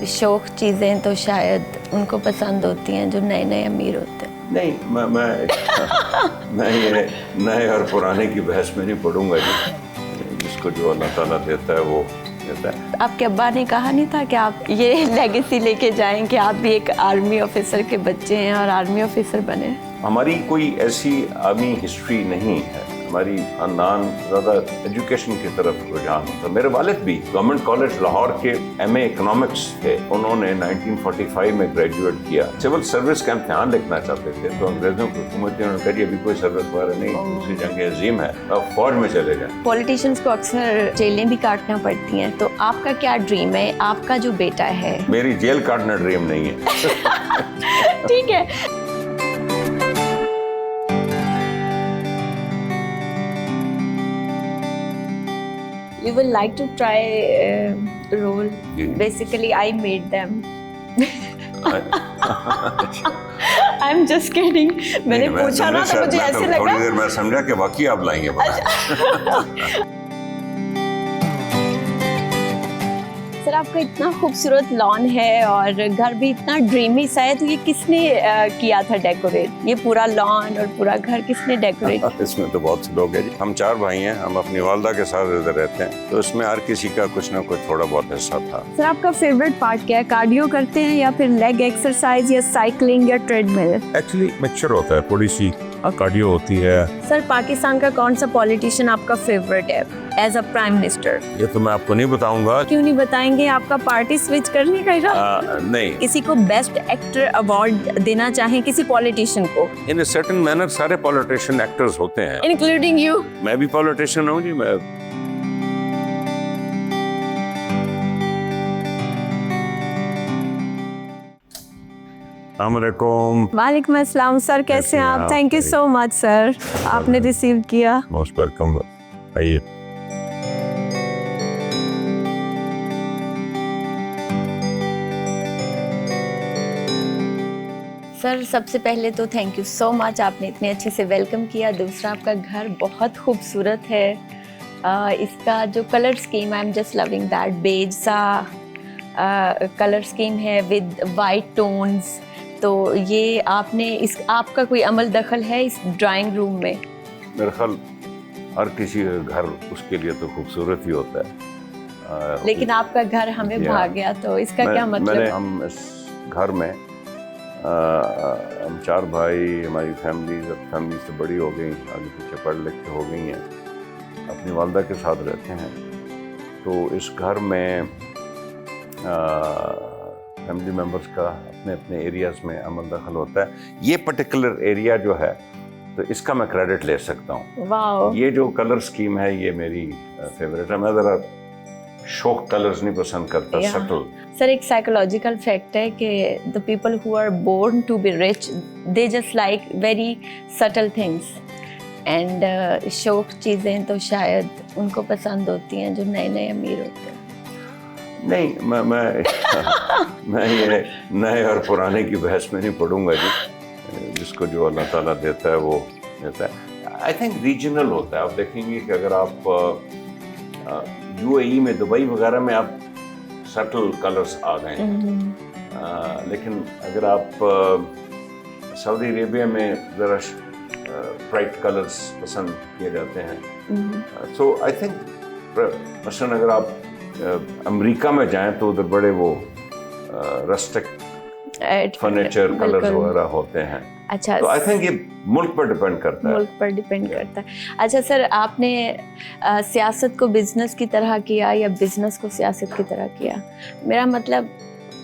शौक चीज़ें तो शायद उनको पसंद होती हैं जो नए नए अमीर होते हैं। नहीं, मैं ये नए और पुराने की बहस में नहीं पढ़ूंगा जी। जिसको जो अल्लाह ताला देता है वो देता है। आपके अब्बा ने कहा नहीं था कि आप ये लेगेसी लेके जाएं कि आप भी एक आर्मी ऑफिसर के बच्चे हैं और आर्मी ऑफिसर बने? हमारी कोई ऐसी आर्मी हिस्ट्री नहीं है। हमारी खानदान ज़्यादा एजुकेशन की तरफ रुझान होता। मेरे वालिद भी गवर्नमेंट कॉलेज लाहौर के एमए इकोनॉमिक्स थे। उन्होंने 1945 में ग्रेजुएट किया। सिविल सर्विस का इम्तिहान लिखना चाहते थे तो अंग्रेजों की हुकूमत ने उन्होंने कहा अभी कोई सर्विस वगैरह नहीं, दूसरी जंग अजीम है, अब फौज में चले जाएं। पॉलिटिशियंस को अक्सर जेलें भी काटना पड़ती हैं, तो आपका क्या ड्रीम है? आपका जो बेटा है। मेरी जेल काटना ड्रीम नहीं है। ठीक है। You will like to try role. Basically, I made them. I'm just kidding. मैंने पूछा ना तो मुझे ऐसे लगा। थोड़ी देर मैं समझा कि वाकई आप लाएंगे। सर, आपका इतना खूबसूरत लॉन है और घर भी इतना ड्रीमी सा है, तो ये किसने किया था डेकोरेट? ये पूरा लॉन और पूरा घर किसने डेकोरेट? इसमें तो बहुत से लोग हैं जी। हम 4 भाई हैं, हम अपनी वालदा के साथ इधर रहते हैं, तो इसमें हर किसी का कुछ ना कुछ थोड़ा बहुत हिस्सा था। सर, आपका फेवरेट पार्ट क्या है? कार्डियो करते हैं या फिर लेग एक्सरसाइज या साइकिलिंग या ट्रेडमिल? एक्चुअली मिक्सचर होता है, थोड़ी सी कार्डियो होती है। सर, पाकिस्तान का कौन सा पॉलिटिशियन आपका फेवरेट है एज अ प्राइम मिनिस्टर? ये तो मैं आपको नहीं बताऊंगा। क्यों नहीं बताएंगे? आपका पार्टी स्विच करने का इरादा? नहीं। किसी को बेस्ट एक्टर अवार्ड देना चाहें किसी पॉलिटिशियन को? इन अ सर्टेन मैनर सारे पॉलिटिशियन एक्टर्स होते हैं, इंक्लूडिंग यू। मैं भी पॉलिटिशियन हूँ जी। मैं वालेकुम अस्सलाम सर, कैसे हैं आप? Thank you so much sir, आपने रिसीव किया। Most welcome. आइए। सर, सबसे पहले तो थैंक यू सो मच, आपने इतने अच्छे से वेलकम किया। दूसरा, आपका घर बहुत खूबसूरत है। इसका जो colour scheme, I am just loving that. Beige सा कलर स्कीम है विद वाइट टोन्स। तो ये आपका कोई अमल दखल है इस ड्राइंग रूम में? मेरे ख्याल हर किसी का घर उसके लिए तो खूबसूरत ही होता है, लेकिन आपका घर हमें भा गया, तो इसका क्या मतलब? हम इस घर में हम 4 भाई, हमारी फैमिली से बड़ी हो गई, आगे पीछे पढ़ लिख के हो गई हैं, अपनी वालदा के साथ रहते हैं। तो इस घर में फैमिली मेम्बर्स का अपने अपने एरियाज़ में अमल दखल होता है। ये पर्टिकुलर एरिया जो है तो इसका मैं क्रेडिट ले सकता हूँ। वाओ। ये जो कलर स्कीम है ये मेरी फेवरेट है। मैं ज़रा शौक कलर्स नहीं पसंद करता, सटल। सर, एक साइकोलॉजिकल फैक्ट है कि the people who are born to be rich, they just like very subtle things, and शौक चीज़ें तो शायद उनको पसंद होती हैं जो नए नए अमीर होते हैं। नहीं, मैं ये नए और पुराने की बहस में नहीं पढ़ूंगा जी। जिसको जो अल्लाह ताला देता है वो देता है। आई थिंक रीजनल होता है। आप देखेंगे कि अगर आप यूएई में, दुबई वगैरह में आप सटल कलर्स आ गए हैं, लेकिन अगर आप सऊदी अरेबिया में ज़रा ब्राइट कलर्स पसंद किए जाते हैं। सो आई थिंक मसलन अगर आप अमेरिका में जाएं तो उधर बड़े वो रस्टिक फर्नीचर कलर्स वगैरह होते हैं। अच्छा, तो आई थिंक ये मुल्क पर डिपेंड करता है। मुल्क पर डिपेंड करता है। अच्छा सर, आपने सियासत को बिजनेस की तरह किया या बिजनेस को सियासत की तरह किया? मेरा मतलब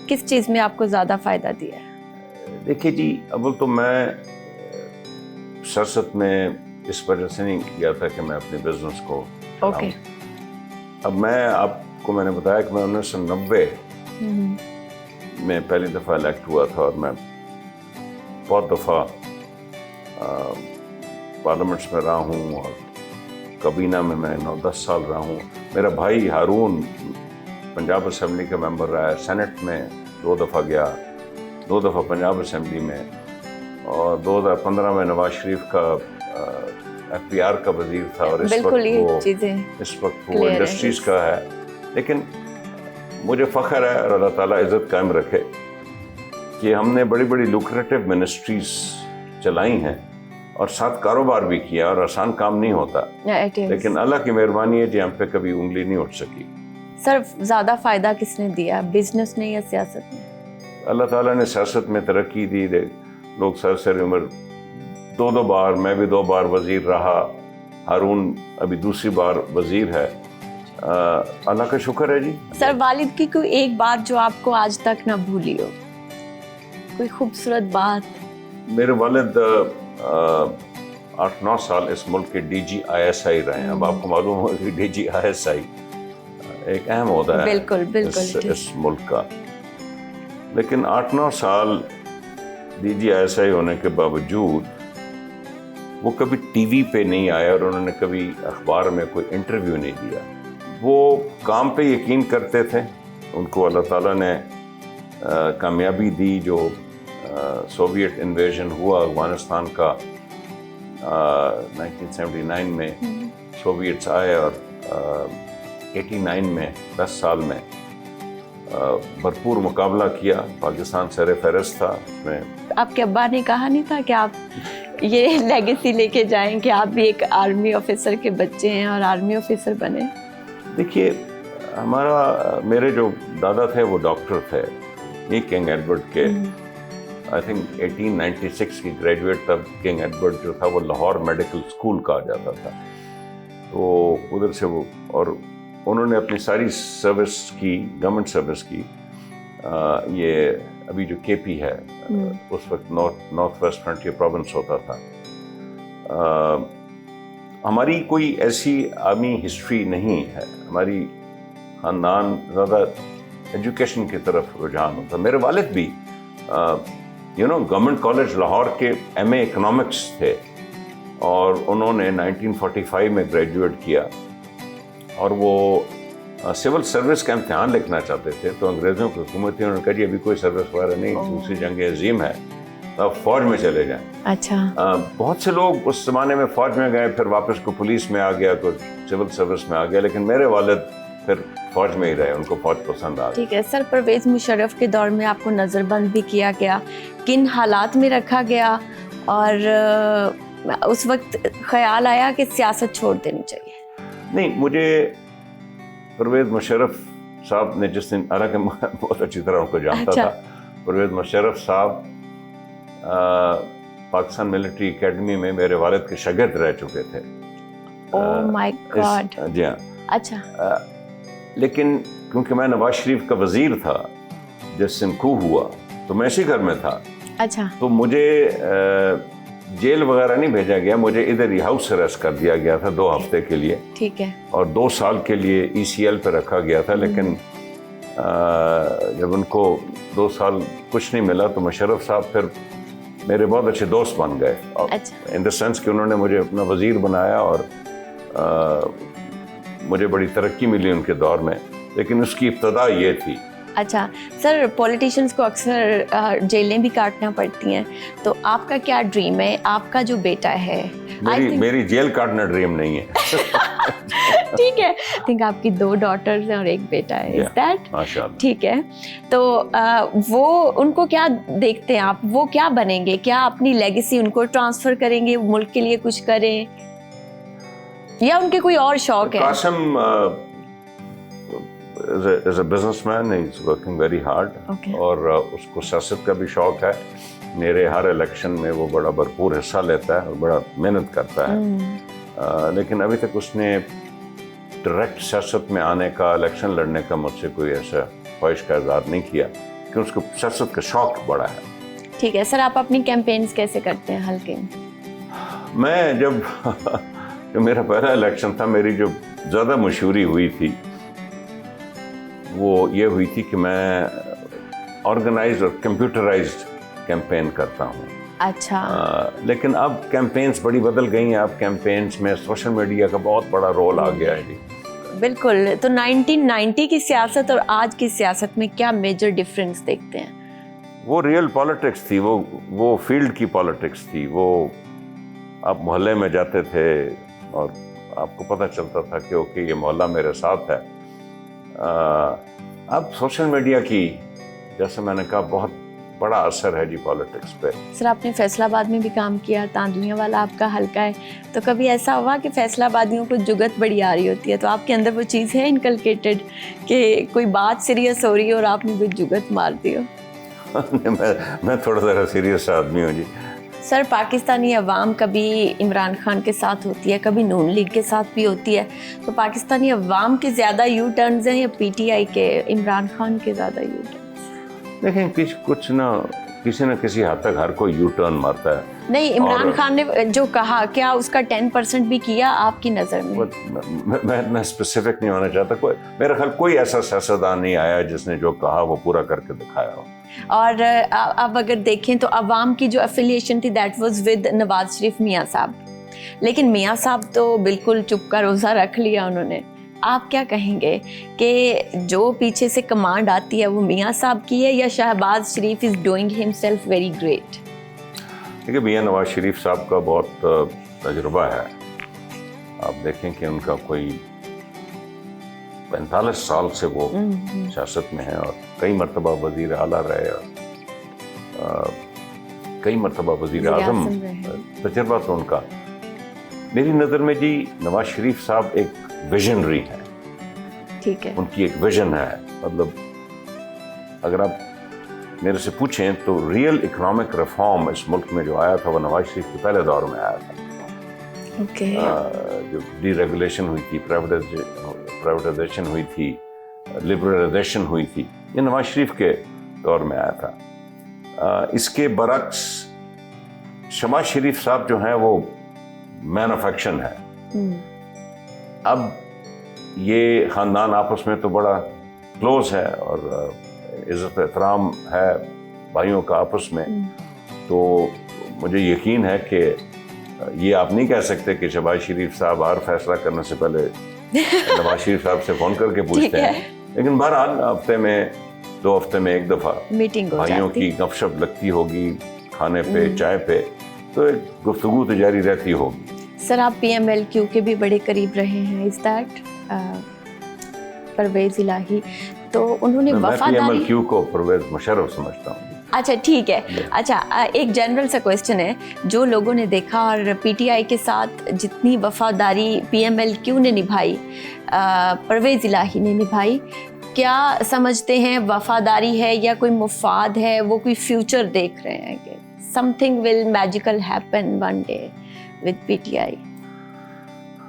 किस चीज़ में आपको ज़्यादा फ़ायदा दिया है? देखिए जी, अव्वल तो मैं सियासत में इस वजह से नहीं किया था कि मैं अपने बिजनेस को ओके। अब मैंने बताया कि मैं 1990 में पहली दफ़ा इलेक्ट हुआ था और मैं बहुत दफ़ा पार्लियामेंट्स में रहा हूँ और कबीना में मैं 9-10 साल रहा हूँ। मेरा भाई हारून पंजाब असेंबली का मेंबर रहा है, सेनेट में 2 दफ़ा गया, 2 दफ़ा पंजाब असेंबली में, और 2015 में नवाज शरीफ का FPR का वजीर था, और इस वक्त वो इंडस्ट्रीज़ का है। लेकिन مجھے فخر ہے اور اللہ تعالیٰ عزت قائم رکھے کہ ہم نے بڑی بڑی لوکریٹو منسٹریز چلائی ہیں اور ساتھ کاروبار بھی کیا، اور آسان کام نہیں ہوتا، لیکن اللہ کی مہربانی ہے جی ہم پہ کبھی انگلی نہیں اٹھ سکی۔ سر زیادہ فائدہ کس نے دیا، بزنس نے یا سیاست نے؟ اللہ تعالیٰ نے سیاست میں ترقی دی، لوگ سر عمر دو بار، میں بھی 2 بار وزیر رہا، ہارون ابھی دوسری بار وزیر ہے، اللہ کا شکر ہے جی۔ سر والد کی کوئی ایک بات جو آپ کو آج تک نہ بھولی ہو، کوئی خوبصورت بات؟ میرے والد 8-9 سال اس ملک کے DGISI رہے ہیں۔ اب آپ کو معلوم ہو کہ DGISI ایک اہم عہدہ ہے بالکل اس ملک کا، لیکن 8-9 سال DGISI ہونے کے باوجود وہ کبھی ٹی وی پہ نہیں آئے اور انہوں نے کبھی اخبار میں کوئی انٹرویو نہیں دیا۔ وہ کام پہ یقین کرتے تھے، ان کو اللہ تعالیٰ نے کامیابی دی۔ جو سوویٹ انویژن ہوا افغانستان کا 1979 میں، سوویٹس آئے اور 89 میں 10 سال میں بھرپور مقابلہ کیا، پاکستان سر فہرست تھا اس میں۔ آپ کے ابا نے کہا نہیں تھا کہ آپ یہ لیگیسی لے کے جائیں کہ آپ بھی ایک آرمی آفیسر کے بچے ہیں اور آرمی آفیسر بنے؟ دیکھیے میرے جو دادا تھے وہ ڈاکٹر تھے، یہ کنگ ایڈورڈ کے آئی تھنک 1896 کی گریجویٹ تھا۔ کنگ ایڈورڈ جو تھا وہ لاہور میڈیکل اسکول کہا جاتا تھا، تو ادھر سے وہ، اور انہوں نے اپنی ساری سروس کی، گورنمنٹ سروس کی۔ یہ ابھی جو KP ہے اس وقت نارتھ ویسٹ فرنٹیئر پروونس ہوتا تھا۔ ہماری کوئی ایسی آرمی ہسٹری نہیں ہے، ہماری خاندان زیادہ ایجوکیشن کی طرف رجحان ہوتا۔ میرے والد بھی گورنمنٹ کالج لاہور کے MA اکنامکس تھے، اور انہوں نے 1945 میں گریجویٹ کیا، اور وہ سول سروس کا امتحان لکھنا چاہتے تھے، تو انگریزوں کی حکومت تھی، انہوں نے کہا جی ابھی کوئی سروس وغیرہ نہیں، دوسری جنگ عظیم ہے، تو آپ فوج میں چلے جائیں۔ اچھا، بہت سے لوگ اس زمانے میں فوج میں گئے، پھر واپس کو پولیس میں آ گیا، کوئی سول سروس میں آ گیا، لیکن میرے والد پھر فوج میں ہی رہے، ان کو فوج پسند آ گئی۔ ٹھیک ہے سر، پرویز مشرف کے دور میں آپ کو نظر بند بھی کیا گیا، کن حالات میں رکھا گیا، اور اس وقت خیال آیا کہ سیاست چھوڑ دینی چاہیے؟ نہیں، مجھے پرویز مشرف صاحب نے جس دن، حالانکہ میں بہت اچھی طرح ان کو جانتا تھا، پرویز مشرف صاحب پاکستان ملٹری اکیڈمی میں میرے والد کے شاگرد رہ چکے تھے۔ اوہ مائی گاڈ! جی ہاں۔ اچھا، لیکن کیونکہ میں نواز شریف کا وزیر تھا جس دن کو ہوا، تو میں اسی گھر میں تھا۔ اچھا، تو مجھے جیل وغیرہ نہیں بھیجا گیا، مجھے ادھر ہی ہاؤس اریسٹ کر دیا گیا تھا 2 ہفتے کے لیے، ٹھیک ہے، اور 2 سال کے لیے ECL پہ رکھا گیا تھا۔ لیکن جب ان کو 2 سال کچھ نہیں ملا تو مشرف صاحب پھر میرے بہت اچھے دوست بن گئے، ان دا سینس کہ انہوں نے مجھے اپنا وزیر بنایا، اور مجھے بڑی ترقی ملی ان کے دور میں، لیکن اس کی ابتدا یہ تھی۔ اچھا سر، پولیٹیشینز کو اکثر جیلیں بھی کاٹنا پڑتی ہیں، تو آپ کا کیا ڈریم ہے؟ آپ کا جو بیٹا ہے، میری جیل کاٹنا ڈریم نہیں ہے۔ ٹھیک ہے، آئی تھنک آپ کی 2 ڈاٹرز ہیں اور 1 بیٹا ہے، از دیٹ؟ ماشاءاللہ۔ ٹھیک ہے، تو وہ ان کو کیا دیکھتے ہیں آپ؟ وہ کیا بنیں گے؟ کیا اپنی لیگیسی ان کو ٹرانسفر کریں گے، ملک کے لیے کچھ کریں، یا ان کے کوئی اور شوق ہے؟ Qasim is a businessman, he's working very hard، اور اس کو سیاست کا بھی شوق ہے۔ میرے ہر الیکشن میں وہ بڑا بھرپور حصہ لیتا ہے اور بڑا محنت کرتا ہے، لیکن ابھی تک اس نے ڈائریکٹ سیاست میں آنے کا، الیکشن لڑنے کا مجھ سے کوئی ایسا خواہش کا اظہار نہیں کیا، کہ اس کو سیاست کا شوق بڑا ہے۔ ٹھیک ہے سر، آپ اپنی کیمپینز کیسے کرتے ہیں حلقے میں؟ جب میرا پہلا الیکشن تھا، میری جو زیادہ مشہوری ہوئی تھی وہ یہ ہوئی تھی کہ میں آرگنائزڈ اور کمپیوٹرائزڈ کیمپین کرتا ہوں۔ اچھا، لیکن اب کیمپینز بڑی بدل گئی ہیں، اب کیمپینز میں سوشل میڈیا کا بہت بڑا رول آ گیا ہے۔ جی بالکل، تو 1990 کی سیاست اور آج کی سیاست میں کیا میجر ڈفرینس دیکھتے ہیں؟ وہ ریئل پالیٹکس تھی، وہ فیلڈ کی پالیٹکس تھی، وہ آپ محلے میں جاتے تھے اور آپ کو پتہ چلتا تھا کہ اوکے یہ محلہ میرے ساتھ ہے۔ اب سوشل میڈیا کی جیسے میں نے کہا بہت بڑا اثر ہے جی پالیٹکس پہ. سر آپ نے فیصل آباد میں بھی کام کیا, تاندلیاں والا آپ کا حلقہ ہے, تو کبھی ایسا ہوا کہ فیصل آبادیوں کو جگت بڑی آ رہی ہوتی ہے تو آپ کے اندر وہ چیز ہے انکلکیٹڈ کہ کوئی بات سیریس ہو رہی ہے اور آپ نے کوئی جگت مار دی ہو؟ میں تھوڑا ذرا سیریس آدمی ہوں جی. سر پاکستانی عوام کبھی عمران خان کے ساتھ ہوتی ہے, کبھی نون لیگ کے ساتھ بھی ہوتی ہے, تو پاکستانی عوام کے زیادہ یو ٹرنز ہیں یا پی ٹی آئی کے عمران خان کے زیادہ یو ٹرنز؟ دیکھیں کچھ نہ کسی نہ کسی حد تک ہر کوئی یو ٹرن مارتا ہے. نہیں, عمران خان نے جو کہا کیا اس کا 10% بھی کیا آپ کی نظر میں؟ میں اسپیسیفک نہیں ہونا چاہتا. میرا خیال کوئی ایسا سیاستدان نہیں آیا جس نے جو کہا وہ پورا کر کے دکھایا ہو. اور اب اگر دیکھیں تو عوام کی جو افیلیشن تھی that was with Nawaz Sharif میاں صاحب, لیکن میاں صاحب تو بالکل چپ کا روزہ رکھ لیا انہوں نے. آپ کیا کہیں گے کہ جو پیچھے سے کمانڈ آتی ہے وہ میاں صاحب کی ہے یا Shahbaz Sharif is doing himself very great? دیکھیے میاں نواز شریف صاحب کا بہت تجربہ ہے. آپ دیکھیں کہ ان کا کوئی 45 سال سے وہ سیاست میں ہے اور کئی مرتبہ وزیر اعلیٰ رہے اور کئی مرتبہ وزیر اعظم. تجربہ تو ان کا میری نظر میں جی نواز شریف صاحب ایک ویژنری ہے. ٹھیک ہے, ان کی ایک ویژن ہے. مطلب اگر آپ میرے سے پوچھیں تو ریئل اکنامک ریفارم اس ملک میں جو آیا تھا وہ نواز شریف کے پہلے دور میں آیا تھا. جو ڈی ریگولیشن ہوئی تھی, پرائیویٹائزیشن ہوئی تھی, لبرلائزیشن ہوئی تھی, یہ نواز شریف کے دور میں آیا تھا. اس کے برعکس شہباز شریف صاحب جو ہیں وہ مین آف ایکشن ہے. اب یہ خاندان آپس میں تو بڑا کلوز ہے اور عزت احترام ہے بھائیوں کا آپس میں, تو مجھے یقین ہے کہ یہ آپ نہیں کہہ سکتے کہ شہباز شریف صاحب ہر فیصلہ کرنے سے پہلے نواز شریف صاحب سے فون کر کے پوچھتے ہیں, لیکن بہرحال ہفتے میں 2 ہفتے میں ایک دفعہ بھائیوں کی گپ شپ لگتی ہوگی کھانے پہ چائے پہ, تو ایک گفتگو تو جاری رہتی ہوگی. سر آپ پی ایم ایل کیو کے بھی بڑے قریب رہے ہیں, از دیٹ پرویز الہی, تو انہوں نے وفاداری. میں پی ایم ایل کیو کو پرویز مشرف سمجھتا ہوں. اچھا ٹھیک ہے. اچھا ایک جنرل سا کویسچن ہے, جو لوگوں نے دیکھا اور پی ٹی آئی کے ساتھ جتنی وفاداری پی ایم ایل کیو نے نبھائی پرویز الہی نے نبھائی, کیا سمجھتے ہیں وفاداری ہے یا کوئی مفاد ہے, وہ کوئی فیوچر دیکھ رہے ہیں کہ some thing will magical happen one day with PTI؟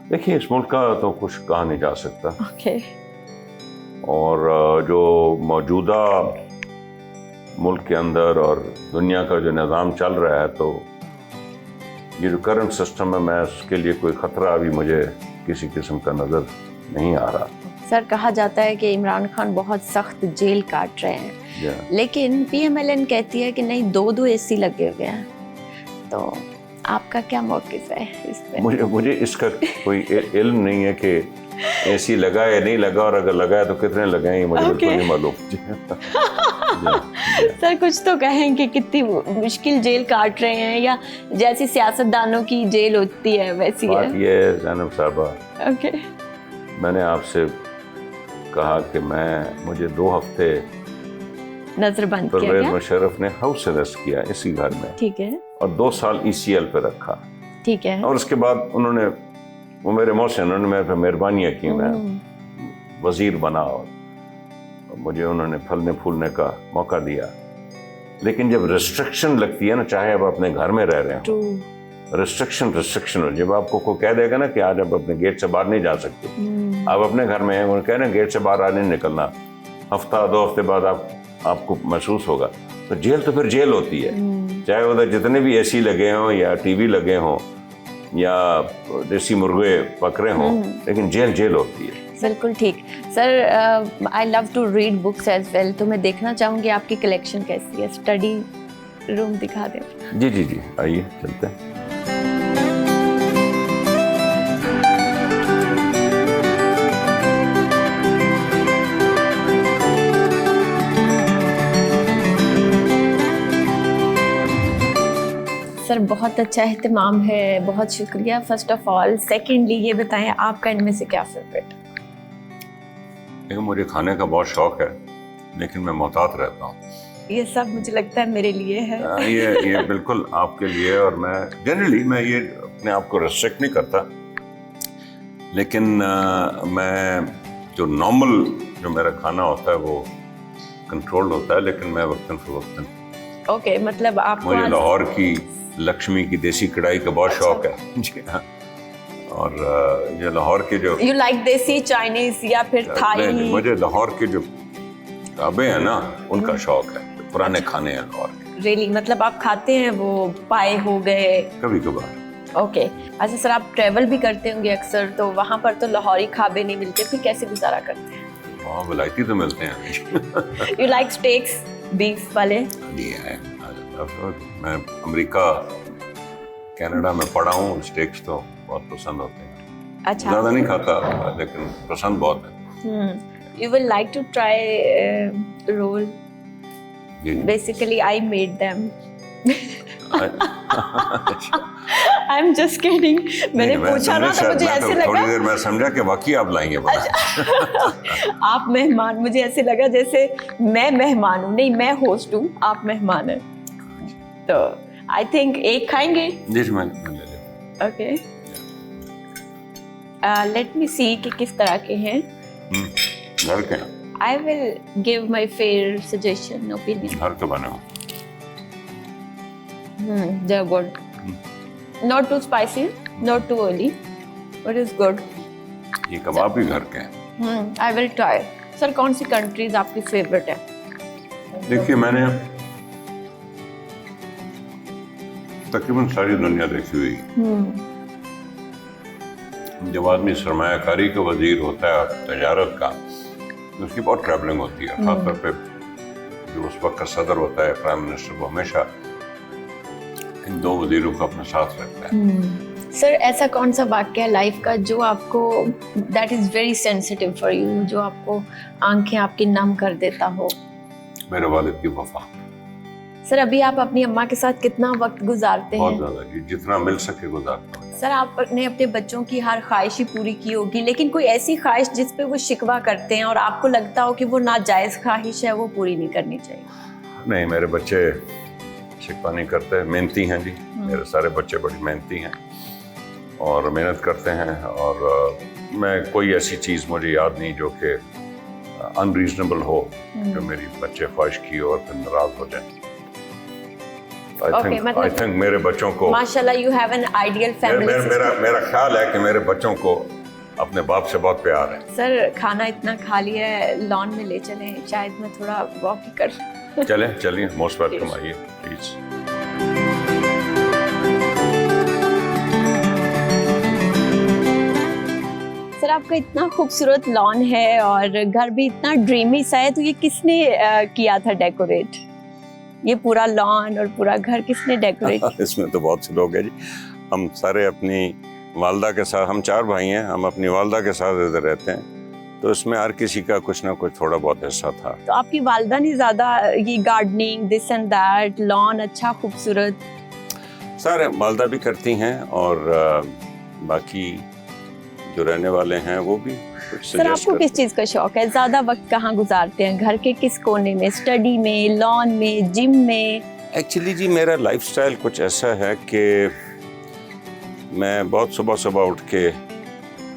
دیکھیے اس ملک کا تو کچھ کہا نہیں جا سکتا. اور جو موجودہ ملک کے اندر اور دنیا کا جو نظام چل رہا ہے, تو یہ جو کرنٹ سسٹم ہے, میں اس کے لیے کوئی خطرہ ابھی مجھے کسی قسم کا نظر نہیں آ رہا. سر کہا جاتا ہے کہ عمران خان بہت سخت جیل کاٹ رہے ہیں, لیکن پی ایم ایل این کہتی ہے کہ نہیں 2 اے سی لگے ہوئے ہیں, تو آپ کا کیا موقف ہے اس پہ؟ مجھے اس کا کوئی علم نہیں ہے کہ اے سی لگا یا نہیں لگا, اور اگر لگا ہے تو کتنے لگائیں یہ مجھے بالکل نہیں معلوم. سر کچھ تو کہیں کہ کتنی مشکل جیل کاٹ رہے ہیں, یا جیسی سیاستدانوں کی جیل ہوتی ہے ویسی ہے؟ بات یہ ہے زینب صاحبہ, میں نے آپ سے کہا کہ مجھے 2 ہفتے نظر بند کیا پرویز مشرف نے ہاؤس اریسٹ کیا اسی گھر میں, ٹھیک ہے, اور 2 سال ای سی ایل پہ رکھا, ٹھیک ہے, اور اس کے بعد انہوں نے وہ میرے منہ سے انہوں نے میرے پہ مہربانیاں کی, میں وزیر بنا اور مجھے انہوں نے پھلنے پھولنے کا موقع دیا. لیکن جب ریسٹرکشن لگتی ہے نا, چاہے آپ اپنے گھر میں رہ رہے ہیں, ریسٹرکشن جب آپ کو کوئی کہہ دے گا نا کہ آج آپ اپنے گیٹ سے باہر نہیں جا سکتے, آپ اپنے گھر میں ہیں, وہ کہہ رہے ہیں گیٹ سے باہر آج نہیں نکلنا, ہفتہ 2 ہفتے بعد آپ کو محسوس ہوگا, تو جیل تو پھر جیل ہوتی ہے, چاہے ادھر جتنے بھی اے سی لگے ہوں یا ٹی وی لگے ہوں یا دیسی مرغے پکڑے ہوں, لیکن جیل ہوتی ہے. بالکل ٹھیک. Sir I love to read books as well, تو میں دیکھنا چاہوں گی آپ کی کلیکشن کیسی ہے, اسٹڈی روم دکھا دیں. جی آئیے چلتے ہیں. سر بہت اچھا اہتمام ہے, بہت شکریہ فرسٹ آف آل. سیکنڈلی یہ بتائیں آپ کا ان میں سے کیا فیوریٹ؟ مجھے کھانے کا بہت شوق ہے, لیکن میں محتاط رہتا ہوں. یہ سب مجھے لگتا ہے میرے لیے ہے. یہ بالکل آپ کے لیے. اور میں جنرلی میں یہ اپنے آپ کو ریسٹرکٹ نہیں کرتا, لیکن میں جو نارمل جو میرا کھانا ہوتا ہے وہ کنٹرول ہوتا ہے, لیکن میں وقتاً فوقتاً. اوکے, مطلب آپ مجھے لاہور کی لکشمی کی دیسی کڑھائی کا بہت شوق ہے. جی ہاں, اور یہ لاہور کے جو یو لائک دیسی چائنیز یا پھر تھائی؟ مجھے لاہور کے جو ڈھابے ہیں نا ان کا شوق ہے, پرانے کھانے ہیں لاہور کے. ریلی, مطلب آپ کھاتے ہیں وہ پائے ہو گئے کبھی کبھار. اوکے. اچھا سر, آپ ٹریول بھی کرتے ہوں گے اکثر, تو وہاں پر تو لاہوری کھابے نہیں ملتے, پھر کیسے گزارا کرتے ہیں؟ وہاں ولایتی تو ملتے ہیں. یو لائک اسٹیکس, بیف والے؟ جی ہے. میں امریکہ کینیڈا میں پڑھا ہوں, اسٹیکس تو بہت پسند ہوتے ہیں. اچھا, زیادہ نہیں کھاتا لیکن پسند بہت ہے. You will like to try roll? Basically I made them. I am just kidding. میں نے پوچھا نا تو مجھے ایسے لگا, تھوڑی دیر میں سمجھا کہ واقعی آپ لائیں گے. آپ مہمان, مجھے ایسے لگا جیسے میں مہمان ہوں. نہیں, میں ہوسٹ ہوں, آپ مہمان ہیں. تو آئی تھنک ایک کھائیں گے. جی میں لے لیتا. اوکے, لیٹ می سی کہ کس طرح کے ہیں. گھر کے. I will give my fair suggestion, opinion. گھر کے بنے ہو. They're good. Not too spicy, not too oily, but it's good. یہ کباب بھی گھر کے ہیں. I will try. سر, کون سی کنٹریز آپ کی فیوریٹ ہے؟ دیکھیے, میں نے تقریباً ساری دنیا دیکھی ہوئی. جب آدمی سرمایہ کاری کا وزیر ہوتا ہے, تجارت کا, اس کی بہت ٹریولنگ ہوتی ہے. خاص طور پہ جو اس وقت کا صدر ہوتا ہے, پرائم منسٹر, وہ ہمیشہ ان دو وزیروں کو اپنے ساتھ رکھتا ہے. سر, ایسا کون سا واقعہ ہے لائف کا جو آپ کو that is very sensitive for you, جو آپ کو آنکھیں آپ کی نم کر دیتا ہو؟ میرے والد کی وفا. سر, ابھی آپ اپنی اماں کے ساتھ کتنا وقت گزارتے ہیں؟ بہت زیادہ جی, جتنا مل سکے گزارتا ہوں. سر, آپ نے اپنے بچوں کی ہر خواہش ہی پوری کی ہوگی, لیکن کوئی ایسی خواہش جس پہ وہ شکوہ کرتے ہیں اور آپ کو لگتا ہو کہ وہ ناجائز خواہش ہے, وہ پوری نہیں کرنی چاہیے؟ نہیں, میرے بچے شکوہ نہیں کرتے, محنتی ہیں جی. میرے سارے بچے بڑی محنتی ہیں اور محنت کرتے ہیں. اور میں کوئی ایسی چیز مجھے یاد نہیں جو کہ انریزنیبل ہو, جو میری بچے خواہش کی اور پھر ناراض ہو جائیں. I think میرے بچوں کو ماشاءاللہ you have an ideal family system. میرا خیال ہے کہ میرے بچوں کو اپنے باپ سے بہت پیار ہے. سر, کھانا اتنا کھا لیا ہے, لان میں لے چلیں, شاید میں تھوڑا واک ہی کر لوں. چلیں, موسٹ ویلکم, آئیے پلیز. سر, آپ کا اتنا خوبصورت لان ہے اور گھر بھی اتنا ڈریمی سا ہے, تو یہ کس نے کیا تھا ڈیکوریٹ؟ یہ پورا لان اور پورا گھر کس نے ڈیکوریٹ؟ اس میں تو بہت سے لوگ ہیں جی. ہم سارے اپنی والدہ کے ساتھ, ہم 4 بھائی ہیں, ہم اپنی والدہ کے ساتھ ادھر رہتے ہیں, تو اس میں ہر کسی کا کچھ نہ کچھ تھوڑا بہت حصہ تھا. تو آپ کی والدہ نے زیادہ یہ gardening, this and that, lawn اچھا خوبصورت؟ سارے والدہ بھی کرتی ہیں اور باقی جو رہنے والے ہیں وہ بھی. سر, آپ کو کس چیز کا شوق ہے؟ زیادہ وقت کہاں گزارتے ہیں؟ گھر کے کس کونے میں, اسٹڈی میں, لان میں, جم میں؟ ایکچولی جی میرا لائف سٹائل کچھ ایسا ہے کہ میں بہت صبح اٹھ کے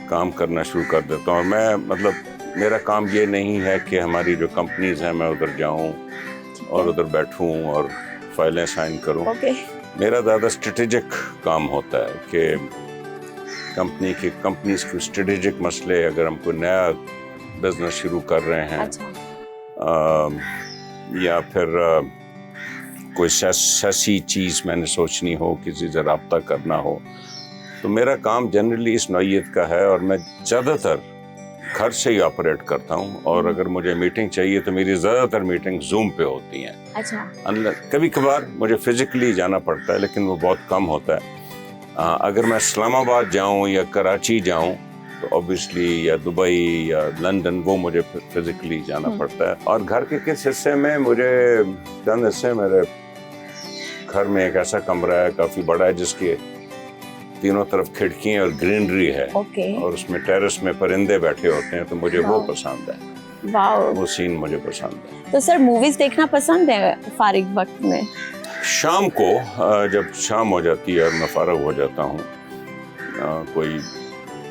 کام کرنا شروع کر دیتا ہوں. اور میں مطلب میرا کام یہ نہیں ہے کہ ہماری جو کمپنیز ہیں میں ادھر جاؤں اور ادھر بیٹھوں اور فائلیں سائن کروں. میرا زیادہ اسٹریٹجک کام ہوتا ہے کہ کمپنیز کے اسٹریٹجک مسئلے, اگر ہم کوئی نیا بزنس شروع کر رہے ہیں یا پھر کوئی سیاسی چیز میں نے سوچنی ہو, کسی سے رابطہ کرنا ہو, تو میرا کام جنرلی اس نوعیت کا ہے. اور میں زیادہ تر گھر سے ہی آپریٹ کرتا ہوں. اور اگر مجھے میٹنگ چاہیے تو میری زیادہ تر میٹنگ زوم پہ ہوتی ہیں. کبھی کبھار مجھے فزیکلی جانا پڑتا ہے, لیکن وہ بہت کم ہوتا ہے. اگر میں اسلام آباد جاؤں یا کراچی جاؤں تو اوبیسلی, یا دبئی یا لندن, وہ مجھے فزیکلی جانا پڑتا ہے. اور گھر کے کس حصے میں, مجھے چند حصے, میرے گھر میں ایک ایسا کمرہ ہے کافی بڑا ہے جس کے تینوں طرف کھڑکیاں اور گرینری ہے, اور اس میں ٹیرس میں پرندے بیٹھے ہوتے ہیں, تو مجھے وہ پسند ہے. वाओ, वो सीन मुझे पसंद है। तो सर मूवीज देखना पसंद है फारिग वक्त में? शाम को जब शाम हो जाती है और मैं फारग हो जाता हूँ कोई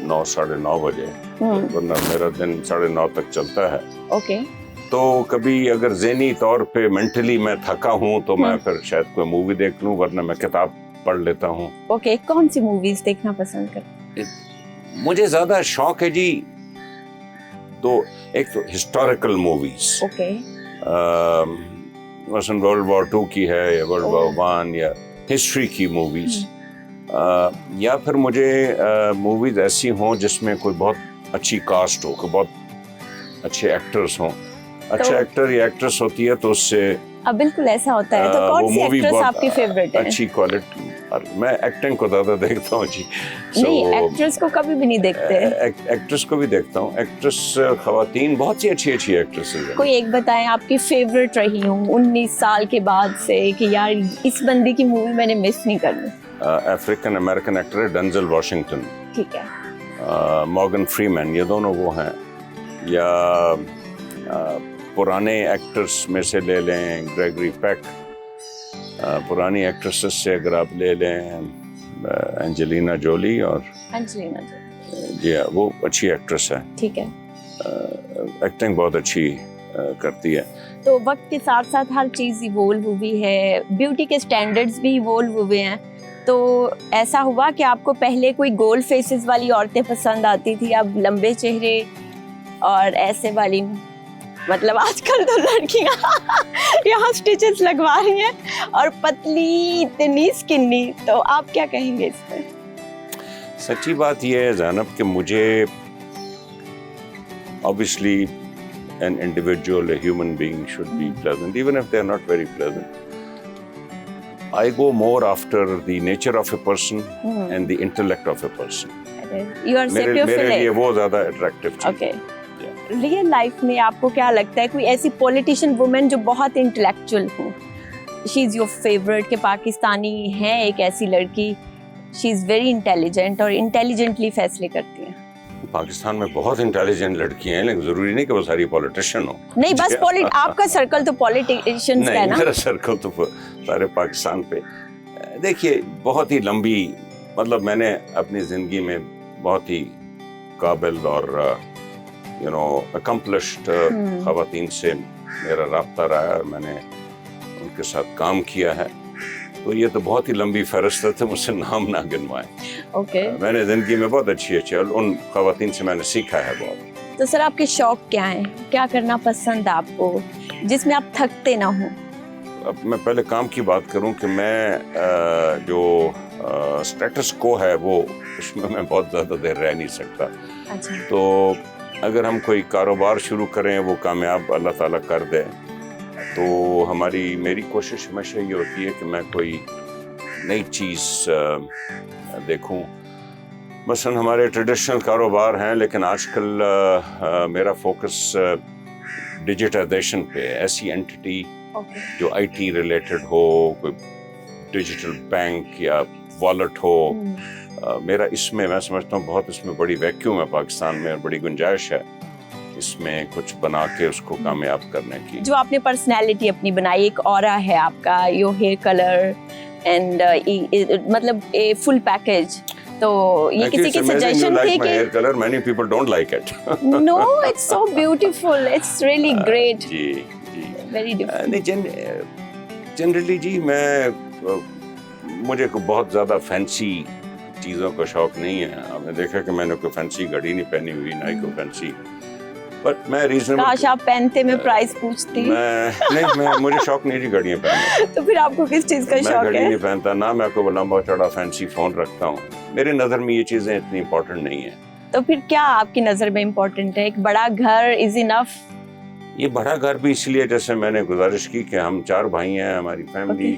9 साढ़े 9 बजे, वरना मेरा दिन 9:30 तक चलता है, ओके, तो कभी अगर ज़हनी तौर पे मेंटली मैं थका हूँ तो मैं फिर शायद कोई मूवी देख लूँ, वरना मैं किताब पढ़ लेता हूँ। ओके, कौन सी मूवीज देखना पसंद करते? मुझे ज़्यादा शौक है जी, तो एक तो हिस्टोरिकल मूवीज, ओके, मसलन वर्ल्ड वॉर 2 की है या वर्ल्ड वॉर 1 या हिस्ट्री की मूवीज, या फिर मुझे मूवीज ऐसी हों जिसमें कोई बहुत अच्छी कास्ट हो, कोई बहुत अच्छे एक्टर्स हों। अच्छा एक्टर या एक्ट्रेस होती है तो उससे अब बिल्कुल ऐसा होता है। तो कौन सी एक्ट्रेस आपकी फेवरेट है? अच्छी क्वालिटी, मैं एक्टिंग को ज्यादा देखता हूँ जी। नहीं, एक्ट्रेस को कभी भी नहीं देखते। एक्ट्रेस को भी देखता हूँ, एक्ट्रेस खवातीन बहुत सी अच्छी अच्छी एक्ट्रेसेस हैं। कोई एक बताएं आपकी फेवरेट रही हो 19 साल के बाद से कि यार इस बंदी की मूवी मैंने मिस नहीं करनी। अफ्रीकन अमेरिकन एक्टर है डेंजल वॉशिंगटन, ठीक है, मॉर्गन फ्रीमैन, ये दोनों वो हैं। या पुराने एक्टर्स में से ले लें ग्रेगरी पैक, पुरानी एक्ट्रेसेस से अगर आप ले लें एंजेलिना जोली, और एंजेलिना जोली, जी हाँ, वो अच्छी एक्ट्रेस है, ठीक है, एक्टिंग बहुत अच्छी करती है। तो वक्त के साथ साथ हर चीज़ इवोल्व हुई है, ब्यूटी के स्टैंडर्ड्स भी इवोल्व हुए हैं। तो ऐसा हुआ कि आपको पहले कोई गोल फेसेस वाली औरतें पसंद आती थी, अब लंबे चेहरे और ऐसे वाली, मतलब आजकल तो लड़कियां यहाँ स्टिचेस लगवा रही हैं और पतली इतनी स्किनी, तो आप क्या कहेंगे इस पर? सच्ची बात यह है ज़ैनब कि मुझे obviously an individual, a human being should be pleasant, even if they are not very pleasant. I go more after the nature of a person and the intellect of a person. You are मेरे लिए वो ज़्यादा attractive चीज़। Okay. Real life में आपको क्या लगता है कोई ऐसी पॉलिटिशियन वुमेन जो बहुत इंटेलेक्चुअल हो, शी इज़ योर फेवरेट, के पाकिस्तानी है एक ऐसी लड़की, शी इज़ वेरी इंटेलिजेंट और इंटेलिजेंटली फैसले करती है? पाकिस्तान में बहुत इंटेलिजेंट लड़कियां हैं, लेकिन जरूरी नहीं कि वो सारी पॉलिटिशियन हो। नहीं, बस आपका सर्कल तो पॉलिटिशियंस का है ना? मेरा सर्कल तो सारे पाकिस्तान पे। देखिए, बहुत ही लंबी, मतलब मैंने अपनी जिंदगी में बहुत ही काबिल और अकम्पलिश्ड खवातीन से मेरा राब्ता रहा है, मैंने उनके साथ काम किया है, तो ये तो बहुत ही लंबी फहरिस्त है, मुझसे नाम ना गिनवाएं। ओके, मैंने जिंदगी में बहुत अच्छी उन खवातीन से मैंने सीखा है बहुत। तो सर आपके शौक क्या हैं, क्या करना पसंद है आपको जिसमें आप थकते ना हो? अब मैं पहले काम की बात करूं कि मैं जो स्टेटस को है वो उसमें मैं बहुत ज़्यादा देर रह नहीं सकता। अच्छा, तो अगर हम कोई कारोबार शुरू करें, वो कामयाब अल्लाह ताला कर दे, तो मेरी कोशिश हमेशा ये होती है कि मैं कोई नई चीज़ देखूं। मसलन हमारे ट्रेडिशनल कारोबार हैं, लेकिन आजकल मेरा फोकस डिजिटाइजेशन पे, ऐसी एंटिटी जो आईटी रिलेटेड हो, कोई डिजिटल बैंक या वॉलेट हो, मेरा इसमें, मैं समझता हूँ बहुत इसमें बड़ी वैक्यूम है पाकिस्तान में, बड़ी गुंजाइश है इसमें कुछ बना के उसको कामयाब करने की। जो आपने पर्सनैलिटी अपनी बनाई, एक ऑरा है आपका, योर हेयर कलर एंड मतलब ए फुल पैकेज, तो ये किसी की सजेशन थी कि hair colour many people don't like it. No, it's so beautiful, it's really great. जी जी, very different. नहीं, जनरली जी मुझे कोई बहुत ज़्यादा फैंसी चीज़ों का शौक नहीं है। आपने देखा कि मैंने कोई फैंसी घड़ी नहीं पहनी हुई, ना ही कोई फैंसी, बट मैं रीजनेबल। काश आप पहनते, मैं प्राइस पूछती। मैं मुझे शौक नहीं जी घड़ियाँ पहनने। तो फिर आपको किस चीज़ का शौक है? मैं घड़ी नहीं पहनता, ना मैं कोई लंबा चौड़ा फैंसी फ़ोन रखता हूँ। मेरी नज़र में ये चीज़ें इतनी इम्पोर्टेंट नहीं है। तो फिर क्या आपकी नज़र में इम्पोर्टेंट है? एक बड़ा घर इज इनफ? ये बड़ा घर भी इसलिए, जैसे मैंने गुजारिश की कि हम 4 भाई हैं, हमारी फैमिली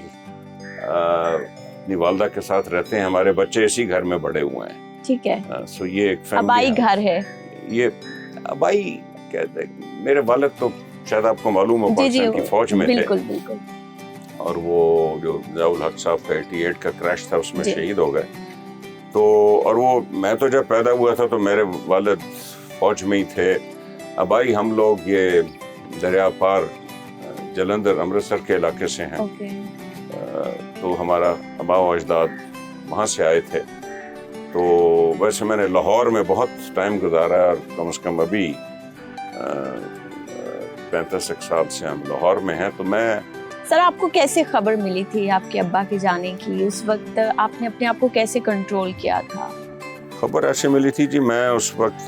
अपनी वालदा के साथ रहते हैं, हमारे बच्चे इसी घर में बड़े हुए हैं। ठीक है, सो ये एक फैमिली अबाई घर है। ये अबाई कहते हैं, मेरे वालिद तो शायद आपको मालूम हो पाकिस्तान की फौज में थे, बिल्कुल, और वो जो ज़ियाउल हक साहब का 88 का क्रैश था उसमें शहीद हो गए। तो और वो, मैं तो जब पैदा हुआ था तो मेरे वालिद फौज में ही थे, आबाई हम लोग ये दरिया पार जलंधर अमृतसर के इलाके से हैं। ओके तो हमारा आबा व अजदाद वहाँ से आए थे। तो वैसे मैंने लाहौर में बहुत टाइम गुजारा और कम से कम अभी 35 साल से हम लाहौर में हैं। तो मैं सर, आपको कैसे खबर मिली थी आपके अब्बा के जाने की? उस वक्त आपने अपने आप को कैसे कंट्रोल किया था? खबर ऐसे मिली थी जी, मैं उस वक्त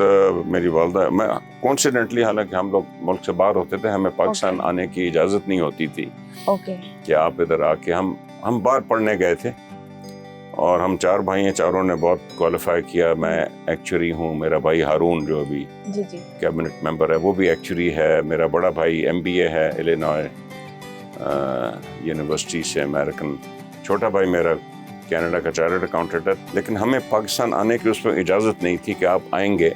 मेरी वालदा, मैं कॉन्सिडेंटली, हालांकि हम लोग मुल्क से बाहर होते थे, हमें पाकिस्तान आने की इजाज़त नहीं होती थी ओके कि आप इधर आके, हम बाहर पढ़ने गए थे और हम 4 भाई हैं, चारों ने बहुत क्वालिफाई किया। मैं एक्चुअरी हूँ, मेरा भाई हारून जो अभी जी जी कैबिनेट मेंबर है वो भी एक्चुअरी है, मेरा बड़ा भाई MBA है इलिनॉय यूनिवर्सिटी से अमेरिकन, छोटा भाई मेरा कनाडा का चार्टर्ड अकाउंटेंट है। लेकिन हमें पाकिस्तान आने की उस पर इजाज़त नहीं थी कि आप आएंगे,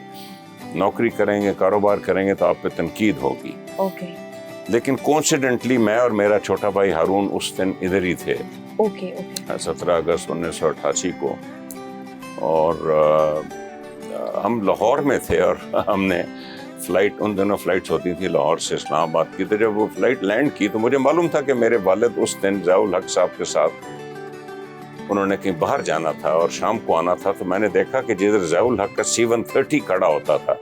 नौकरी करेंगे, कारोबार करेंगे तो आप पे तनकीद होगी। ओके लेकिन कोइंसिडेंटली मैं और मेरा छोटा भाई हारून उस दिन इधर ही थे, ओके ओके 17 अगस्त 1988 को, और हम लाहौर में थे और हमने फ़्लाइट, उन दिनों फ़्लाइट्स होती थी लाहौर से इस्लामाबाद की। तो जब वो फ़्लाइट लैंड की तो मुझे मालूम था कि मेरे वालिद उस दिन ज़ियाउल हक साहब के साथ उन्होंने कहीं बाहर जाना था और शाम को आना था। तो मैंने देखा कि जिधर ज़ियाउल हक का C-130 खड़ा होता था,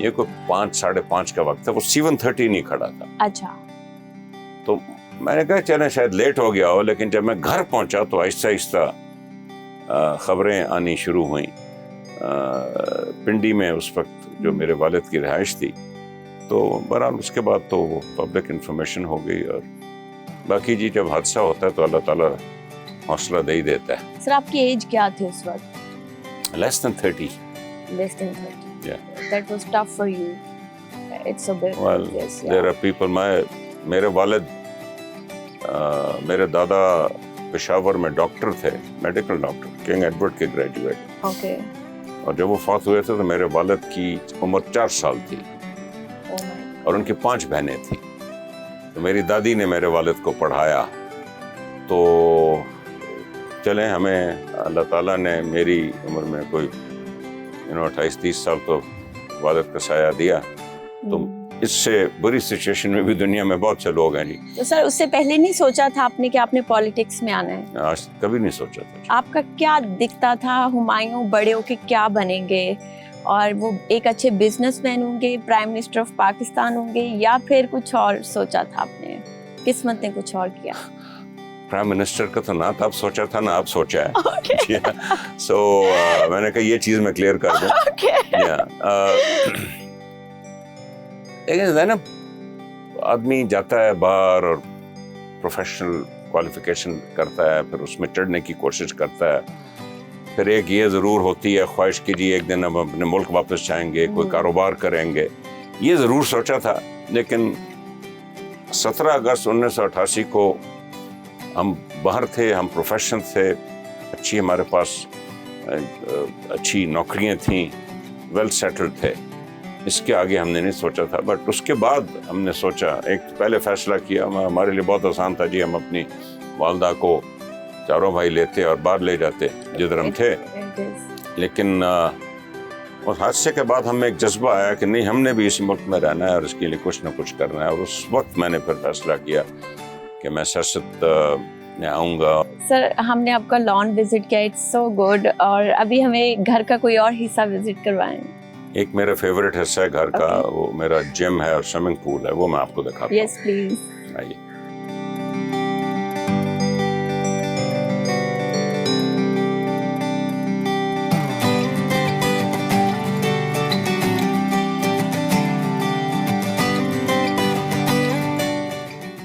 ये कोई 5 साढ़े 5 का वक्त था, वो C-130 नहीं खड़ा था। अच्छा। तो मैंने कहा चलें शायद लेट हो गया हो। लेकिन जब मैं घर पहुंचा तो आहिस्ता आहिस्ता खबरें आनी शुरू हुई। पिंडी में उस वक्त जो मेरे वालिद की रिहाइश थी, तो बहरहाल उसके बाद तो वो पब्लिक इंफॉर्मेशन हो गई। और बाकी जी, जब हादसा होता है तो अल्लाह ताला हौसला दे ही देता है। सर, आपकी एज क्या थी उस वक्त? Less than 30. Less than 30. Yeah. That was tough for you. It's a bit. Well, yes, there are people. मेरे वालिद, मेरे दादा पेशावर में डॉक्टर थे, मेडिकल डॉक्टर, किंग एडवर्ड के ग्रेजुएट। Okay. और जब वो फौत हुए थे तो मेरे वालिद की उम्र 4 साल थी Oh my. और उनकी 5 बहनें थी। तो मेरी दादी ने मेरे वालिद को पढ़ाया। तो चलें, हमें अल्लाह ताला ने मेरी उम्र में कोई 28-30 साल तो वालिद का साया दिया। तो इससे बुरी सिचुएशन में भी दुनिया में बहुत से लोग हैं जी। तो सर, उससे पहले नहीं सोचा था आपने कि आपने पॉलिटिक्स में आना है? आज कभी नहीं सोचा था। आपका क्या दिखता था हुमायूं बड़े होके क्या बनेंगे? और वो एक अच्छे बिजनेसमैन होंगे, प्राइम मिनिस्टर ऑफ पाकिस्तान होंगे, या फिर कुछ और सोचा था आपने? किस्मत ने कुछ और किया? प्राइम मिनिस्टर का तो ना तब सोचा था ना अब सोचा है। Okay. सो मैंने कहा ये चीज़ मैं क्लियर कर दूं। लेकिन ना, आदमी जाता है बाहर और प्रोफेशनल क्वालिफिकेशन करता है, फिर उसमें चढ़ने की कोशिश करता है। फिर एक ये ज़रूर होती है ख्वाहिश कि जी एक दिन हम अपने मुल्क वापस जाएंगे, कोई कारोबार करेंगे, ये ज़रूर सोचा था। लेकिन 17 अगस्त 1988 को हम बाहर थे, हम प्रोफेशन थे, अच्छी हमारे पास अच्छी नौकरियां थीं, वेल सेटल्ड थे। इसके आगे हमने नहीं सोचा था। बट उसके बाद हमने सोचा, एक पहले फैसला किया, हमारे लिए बहुत आसान था जी, हम अपनी वालदा को चारों भाई लेते और बाहर ले जाते जिधर हम थे। लेकिन उस हादसे के बाद हमें एक जज्बा आया कि नहीं, हमने भी इस मुल्क में रहना है और इसके लिए कुछ ना कुछ करना है। और उस वक्त मैंने फिर फैसला किया कि मैं सियासत में आऊँगा। सर, हमने आपका लॉन विजिट किया, इट्स सो गुड। और अभी हमें घर का कोई और हिस्सा विजिट करवाएं। एक मेरा फेवरेट हिस्सा है घर का, वो मेरा जिम है और स्विमिंग पूल है, वो मैं आपको दिखाता हूँ। Yes please. आइए।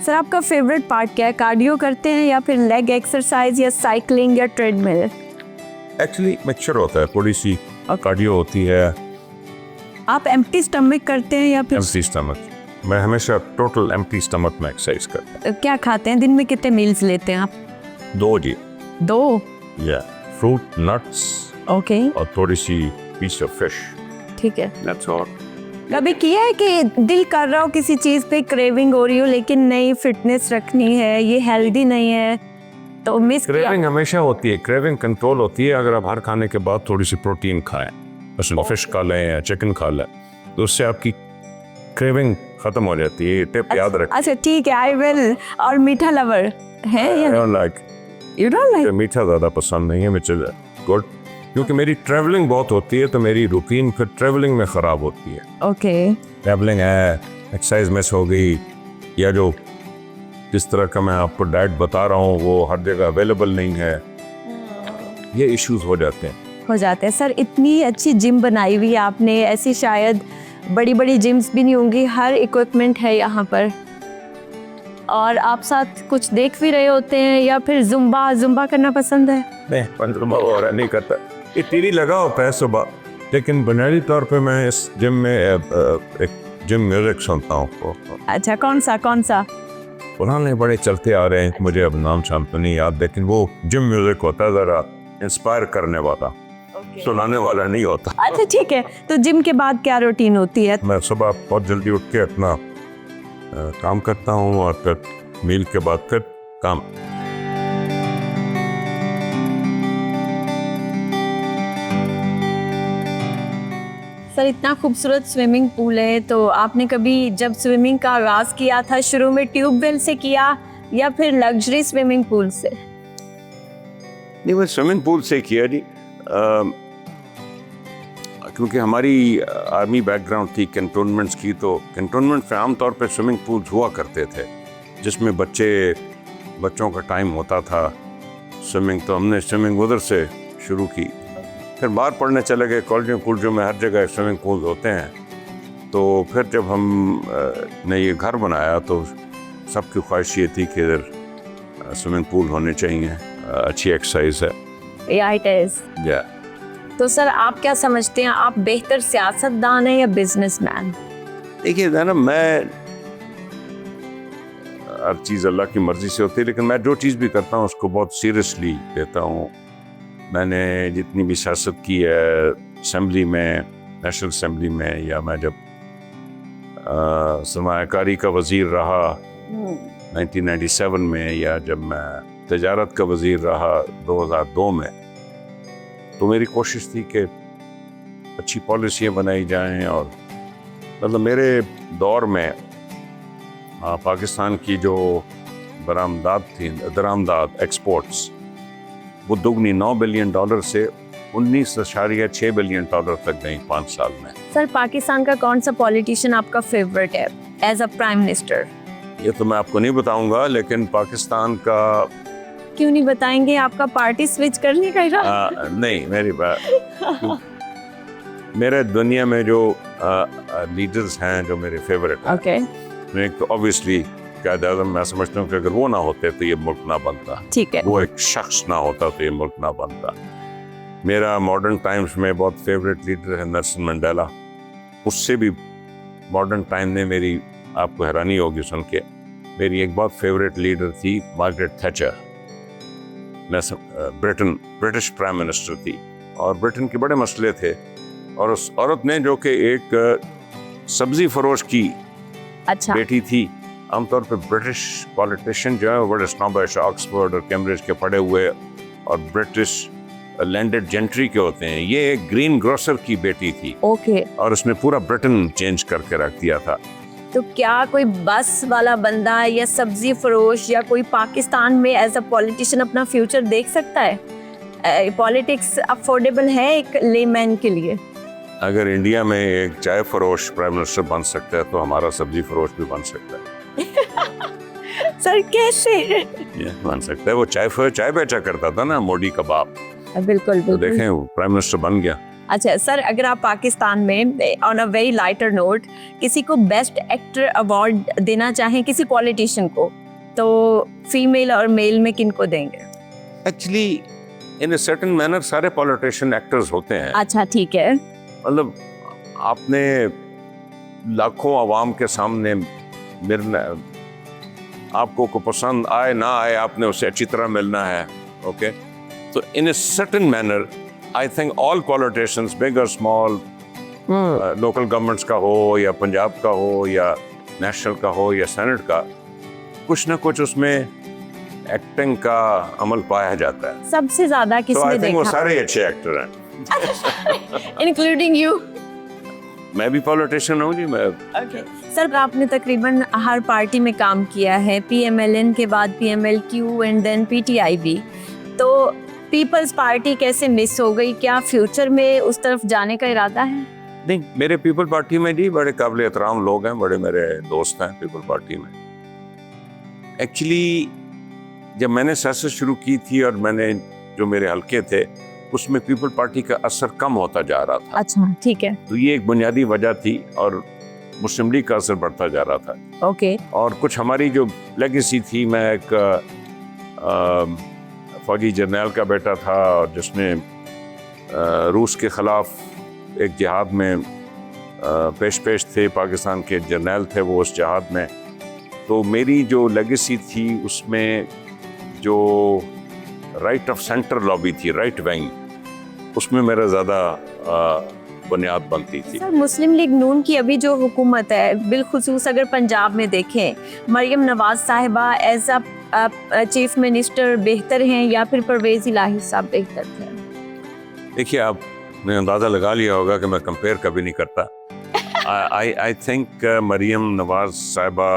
सर, आपका फेवरेट पार्ट क्या है? कार्डियो करते हैं या फिर लेग एक्सरसाइज या साइकिलिंग या ट्रेडमिल? एक्चुअली मिक्सचर होता है, थोड़ी सी कार्डियो होती है। आप एम्प्टी स्टमक करते हैं या फिर एम्प्टी स्टमक? मैं हमेशा टोटल एम्प्टी स्टमक में एक्सरसाइज करता क्या खाते हैं? दिन में कितने मील्स लेते हैं आप? हूँ। 2 जी। 2? या फ्रूट, नट्स ओके, और थोड़ी सी पीस ऑफ फिश। ठीक है। That's all. कभी किया है कि दिल कर रहा हो किसी चीज़ पे, क्रेविंग हो रही हो, लेकिन नहीं, फिटनेस रखनी है, ये हेल्दी नहीं है, तो मिस किया? क्रेविंग हमेशा होती है, क्रेविंग कंट्रोल होती है अगर आप हर खाने के बाद थोड़ी सी प्रोटीन खाएं, जैसे फिश खा लें या चिकन खा लें, तो उससे आपकी क्रेविंग खत्म हो जाती है, टिप याद रख। अच्छा ठीक है, आई विल। और मीठा लवर है I या don't like you don't like? मीठा ज़्यादा पसंद नहीं है मुझे, गुड, क्योंकि मेरी ट्रैवलिंग बहुत होती है तो मेरी रूटीन फिर ट्रैवलिंग में ख़राब होती है। ओके ट्रैवलिंग है, एक्सरसाइज मिस हो गई, या जो जिस तरह का मैं आपको डाइट बता रहा हूँ वो हर जगह अवेलेबल नहीं है, ये इश्यूज हो जाते हैं। हो जाते हैं। सर इतनी अच्छी जिम बनाई हुई है आपने, ऐसी शायद बड़ी बड़ी जिम्स भी नहीं होंगी, हर इक्विपमेंट है यहाँ पर। और आप साथ कुछ देख भी रहे होते हैं या फिर जुम्बा करना पसंद है? नहीं, पंद्रह वगैरह नहीं करता, ये टीवी लगा होता है सुबह, लेकिन बुनियादी तौर पे मैं इस जिम में एक जिम म्यूजिक सुनता हूँ। अच्छा कौन सा? पुराने बड़े चलते आ रहे हैं, मुझे अब नाम शाम तो नहीं याद, लेकिन वो जिम म्यूजिक होता है ज़रा इंस्पायर करने वाला, सुनाने वाला नहीं होता। अच्छा ठीक है, तो जिम के बाद क्या रूटीन होती है? मैं सुबह बहुत जल्दी उठ के अपना काम करता हूँ और फिर मील के बाद फिर काम। सर इतना खूबसूरत स्विमिंग पूल है, तो आपने कभी जब स्विमिंग का आगाज़ किया था शुरू में ट्यूबवेल से किया या फिर लग्जरी स्विमिंग पूल से? नहीं, वो स्विमिंग पूल से किया जी, क्योंकि हमारी आर्मी बैकग्राउंड थी कैंटोनमेंट्स की, तो कैंटोनमेंट में आमतौर पे स्विमिंग पूल्स हुआ करते थे जिसमें बच्चों का टाइम होता था स्विमिंग, तो हमने स्विमिंग उधर से शुरू की। फिर बाहर पढ़ने चले गए कॉलेजों में हर जगह स्विमिंग पूल्स होते हैं। तो फिर जब ने ये घर बनाया तो सबकी ख्वाहिश ये थी कि इधर स्विमिंग पूल होने चाहिए, अच्छी एक्सरसाइज है। या इट इज। या तो सर आप क्या समझते हैं, आप बेहतर सियासतदान हैं या बिजनेसमैन? देखिए ना, मैं हर चीज़ अल्लाह की मर्ज़ी से होती है, लेकिन मैं जो चीज़ भी करता हूँ उसको बहुत सीरियसली लेता हूँ। मैंने जितनी भी सियासत की है असेंबली में, नेशनल असेंबली में, या मैं जब सरमायाकारी का वज़ीर रहा 1997 में, या जब मैं तजारत का वज़ीर रहा 2002 में, तो मेरी कोशिश थी कि अच्छी पॉलिसियाँ बनाई जाएं। और मतलब मेरे दौर में पाकिस्तान की जो दरामदात एक्सपोर्ट्स वो दुगनी $9 बिलियन से $19.6 बिलियन तक गई 5 साल में। सर पाकिस्तान का कौन सा पॉलिटिशियन आपका फेवरेट है एज अ प्राइम मिनिस्टर? ये तो मैं आपको नहीं बताऊंगा, लेकिन पाकिस्तान का क्यों नहीं बताएंगे? आपका पार्टी स्विच करने का इरादा? नहीं, मेरी बात मेरे दुनिया में जो लीडर्स हैं जो मेरे फेवरेट हैं, ओके एक तो ऑब्वियसली कायद-ए-आज़म, मैं समझता हूँ कि अगर वो ना होते तो ये मुल्क ना बनता, ठीक है। वो एक शख्स ना होता तो ये मुल्क ना बनता। मेरा मॉडर्न टाइम्स में बहुत फेवरेट लीडर है नेल्सन मंडेला। उससे भी मॉडर्न टाइम ने मेरी, आपको हैरानी होगी सुन के, मेरी एक बहुत फेवरेट लीडर थी Margaret Thatcher. British prime minister थी और ब्रिटेन के बड़े मसले थे, और उस औरत ने, जो कि एक सब्जी फरोश की अच्छा बेटी थी, आमतौर पे ब्रिटिश पॉलिटिशियन जो है वो बड़े स्नॉबिश, ऑक्सफोर्ड और कैम्ब्रिज के पढ़े हुए और ब्रिटिश लैंडेड जेंट्री के होते हैं। ये एक ग्रीन ग्रोसर की बेटी थी, ओके। और उसने पूरा ब्रिटेन चेंज करके रख दिया था। तो क्या कोई बस वाला बंदा या सब्जी फरोश या कोई पाकिस्तान में एज अ पॉलिटिशियन अपना फ्यूचर देख सकता है? पॉलिटिक्स अफोर्डेबल है एक लेमैन के लिए? अगर इंडिया में एक चाय फरोश प्राइम मिनिस्टर बन सकता है तो हमारा सब्जी फरोश भी बन सकता है। सर कैसे? बन सकता है। वो चाय बेचा करता था ना, मोदी का बाप। बिल्कुल तो देखें, वो प्राइम मिनिस्टर बन गया। अच्छा सर, अगर आप पाकिस्तान में on a very lighter note किसी को बेस्ट एक्टर अवार्ड देना चाहें किसी पॉलिटिशियन को, तो फीमेल और मेल में किनको देंगे? Actually in a certain manner सारे पॉलिटिशियन एक्टर्स होते हैं। अच्छा ठीक है। मतलब आपने लाखों आवाम के सामने मिलना, आपको को पसंद आए ना आए, आपने उससे अच्छी तरह मिलना है। ओके, तो in a certain manner I think all politicians, big or small, local governments का हो या पंजाब का हो या नेशनल का हो या सेनेट का, कुछ ना कुछ उसमें एक्टिंग का अमल पाया जाता है। सबसे ज्यादा किसने तो आई थिंक वो देखा? सारे अच्छे एक्टर हैं। Including you? मैं भी पॉलिटिशियन हूँ जी। मैं सर आपने तकरीबन हर पार्टी में काम किया है, PMLN के बाद PMLQ एंड देन PTI भी, तो पीपल्स पार्टी कैसे मिस हो गई? क्या फ्यूचर में उस तरफ जाने का इरादा है? नहीं, मेरे पीपल पार्टी में जी बड़े काबिल एहतराम लोग हैं, बड़े मेरे दोस्त हैं पीपल पार्टी में। एक्चुअली जब मैंने सियासत शुरू की थी और मैंने जो मेरे हल्के थे उसमें पीपल पार्टी का असर कम होता जा रहा था। अच्छा, ठीक है। तो ये एक बुनियादी वजह थी और मुस्लिम लीग का असर बढ़ता जा रहा था। ओके। और कुछ हमारी जो लेगेसी थी, मैं एक फौजी जर्नैल का बेटा था और जिसने रूस के ख़िलाफ़ एक जिहाद में पेश थे, पाकिस्तान के जर्नैल थे वो उस जिहाद में। तो मेरी जो लेगेसी थी उसमें जो राइट ऑफ सेंटर लॉबी थी, राइट विंग, उसमें मेरा ज़्यादा बुनियाद बनती थी। सर मुस्लिम लीग नून की अभी जो हुकूमत है, बिलखुसूस अगर पंजाब में देखें, मरियम नवाज साहिबा एज अ चीफ मिनिस्टर बेहतर हैं या फिर परवेज़ इलाही साहब बेहतर थे? देखिए, आपने अंदाज़ा लगा लिया होगा कि मैं कंपेयर कभी नहीं करता। आई थिंक मरियम नवाज साहिबा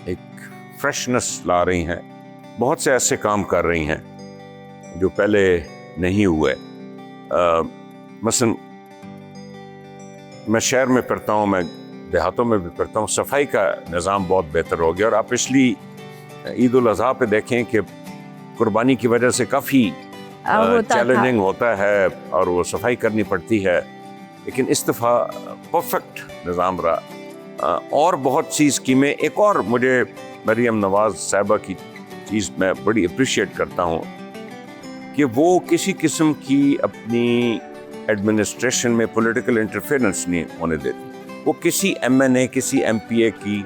एक फ्रेशनेस ला रही हैं, बहुत से ऐसे काम कर रही हैं जो पहले नहीं हुए। मसलन मैं शहर में फिरता हूँ, मैं देहातों में भी फिरता हूँ, सफाई का निज़ाम बहुत बेहतर हो गया। और आप पिछली ईद उल अज़हा पे देखें कि कुर्बानी की वजह से काफ़ी चैलेंजिंग होता है और वो सफाई करनी पड़ती है, लेकिन इस दफ़ा परफेक्ट निज़ाम रहा। और बहुत सी स्कीमें, एक और मुझे मरियम नवाज साहिबा की चीज़ मैं बड़ी अप्रिशिएट करता हूँ कि वो किसी किस्म की अपनी एडमिनिस्ट्रेशन में पॉलिटिकल इंटरफेरेंस नहीं होने देती। वो किसी MNA, किसी MPA की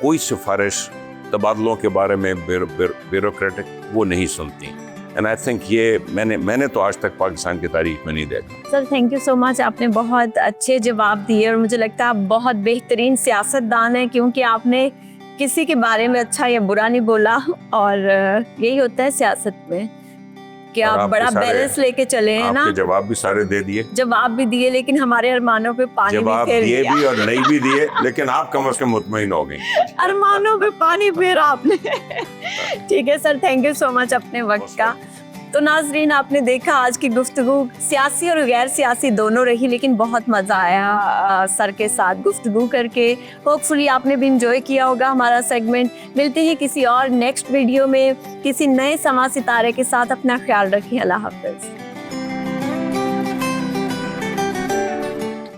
कोई सिफारिश तबादलों के बारे में ब्यूरोक्रेटिक वो नहीं सुनती। एंड आई थिंक ये मैंने तो आज तक पाकिस्तान की तारीख में नहीं देखा। Sir thank you so much, आपने बहुत अच्छे जवाब दिए और मुझे लगता है आप बहुत बेहतरीन सियासतदान हैं, क्योंकि आपने किसी के बारे में अच्छा या बुरा नहीं बोला। और यही होता है सियासत में कि आप बड़ा बैलेंस लेके चले हैं ना। आपके जवाब भी सारे दे दिए, जवाब भी दिए, लेकिन हमारे अरमानों पे पानी जवाब भी फेर दिए दिया। भी और नहीं भी दिए, लेकिन आप कम से कम मुतमईन हो गई। अरमानों पे पानी फेरा आपने। ठीक है sir, thank you so much अपने वक्त का। तो नाजरीन, आपने देखा आज की गुफ्तगू सियासी और गैर सियासी दोनों रही, लेकिन बहुत मज़ा आया सर के साथ गुफ्तगू करके। होपफुली आपने भी इंजॉय किया होगा हमारा सेगमेंट। मिलते हैं किसी और नेक्स्ट वीडियो में किसी नए समा सितारे के साथ। अपना ख्याल रखिए। अल्लाह हाफ़िज़।